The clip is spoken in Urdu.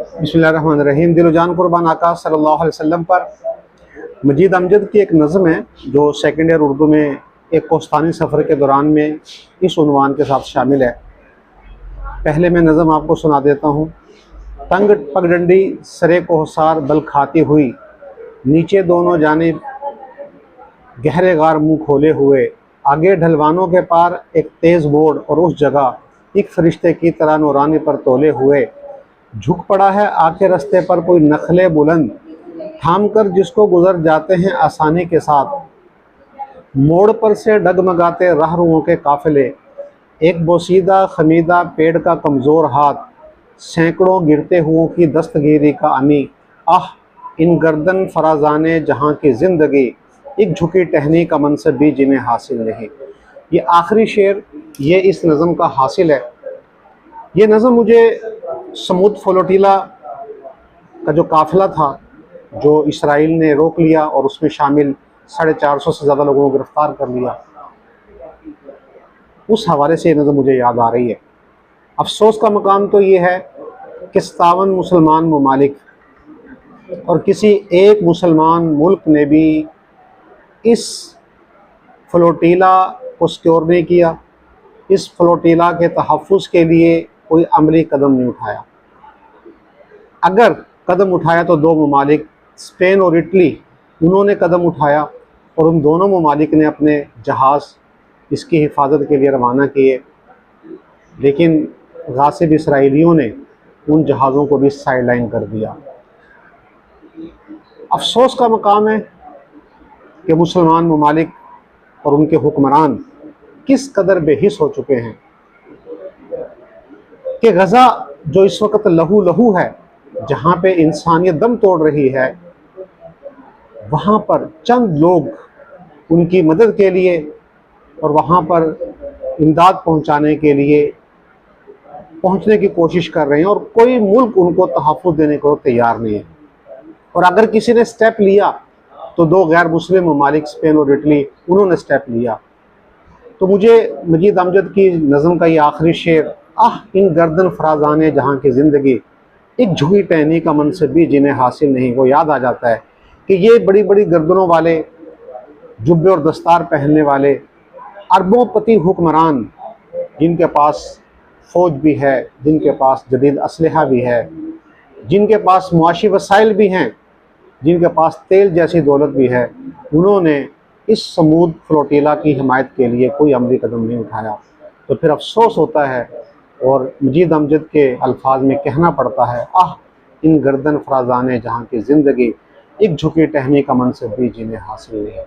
بسم اللہ الرحمن الرحیم۔ دل و جان قربان آقا صلی اللہ علیہ وسلم پر مجید امجد کی ایک نظم ہے جو سیکنڈ ایئر اردو میں ایک کوستانی سفر کے دوران میں اس عنوان کے ساتھ شامل ہے۔ پہلے میں نظم آپ کو سنا دیتا ہوں۔ تنگ پگڈنڈی سرے کوہسار بل کھاتی ہوئی، نیچے دونوں جانب گہرے غار منہ کھولے ہوئے، آگے ڈھلوانوں کے پار ایک تیز بورڈ اور اس جگہ ایک فرشتے کی طرح نورانی پر تولے ہوئے، جھک پڑا ہے آ کے رستے پر کوئی نخلے بلند، تھام کر جس کو گزر جاتے ہیں آسانی کے ساتھ، موڑ پر سے ڈگمگاتے راہروؤں کے قافلے، ایک بوسیدہ خمیدہ پیڑ کا کمزور ہاتھ، سینکڑوں گرتے ہوں کی دستگیری کا امی، آہ ان گردن فرازانے جہاں کی زندگی، ایک جھکی ٹہنی کا منصب بھی جنہیں حاصل نہیں۔ یہ آخری شعر یہ اس نظم کا حاصل ہے۔ یہ نظم مجھے سمود فلوٹیلا کا جو قافلہ تھا جو اسرائیل نے روک لیا اور اس میں شامل 450 سے زیادہ لوگوں کو گرفتار کر لیا، اس حوالے سے یہ نظم مجھے یاد آ رہی ہے۔ افسوس کا مقام تو یہ ہے کہ 57 مسلمان ممالک اور کسی ایک مسلمان ملک نے بھی اس فلوٹیلا کو سکیور نہیں کیا، اس فلوٹیلا کے تحفظ کے لیے کوئی عملی قدم نہیں اٹھایا۔ اگر قدم اٹھایا تو دو ممالک اسپین اور اٹلی، انہوں نے قدم اٹھایا اور ان دونوں ممالک نے اپنے جہاز اس کی حفاظت کے لیے روانہ کیے، لیکن غاصب اسرائیلیوں نے ان جہازوں کو بھی سائیڈ لائن کر دیا۔ افسوس کا مقام ہے کہ مسلمان ممالک اور ان کے حکمران کس قدر بے حس ہو چکے ہیں کہ غزہ جو اس وقت لہو لہو ہے، جہاں پہ انسانیت دم توڑ رہی ہے، وہاں پر چند لوگ ان کی مدد کے لیے اور وہاں پر امداد پہنچانے کے لیے پہنچنے کی کوشش کر رہے ہیں، اور کوئی ملک ان کو تحفظ دینے کو تیار نہیں ہے۔ اور اگر کسی نے سٹیپ لیا تو دو غیر مسلم ممالک اسپین اور اٹلی، انہوں نے سٹیپ لیا۔ تو مجھے مجید امجد کی نظم کا یہ آخری شعر، آہ ان گردن فرازانے جہاں کی زندگی، ایک جھکی ٹہنی کا منصب بھی جنہیں حاصل نہیں، وہ یاد آ جاتا ہے کہ یہ بڑی بڑی گردنوں والے، جبے اور دستار پہننے والے اربوں پتی حکمران، جن کے پاس فوج بھی ہے، جن کے پاس جدید اسلحہ بھی ہے، جن کے پاس معاشی وسائل بھی ہیں، جن کے پاس تیل جیسی دولت بھی ہے، انہوں نے اس سمود فلوٹیلا کی حمایت کے لیے کوئی عملی قدم نہیں اٹھایا۔ تو پھر افسوس ہوتا ہے اور مجید امجد کے الفاظ میں کہنا پڑتا ہے، آہ ان گردن فرازانے جہاں کی زندگی، ایک جھکی ٹہنی کا منصب بھی جنہیں حاصل نہیں ہے۔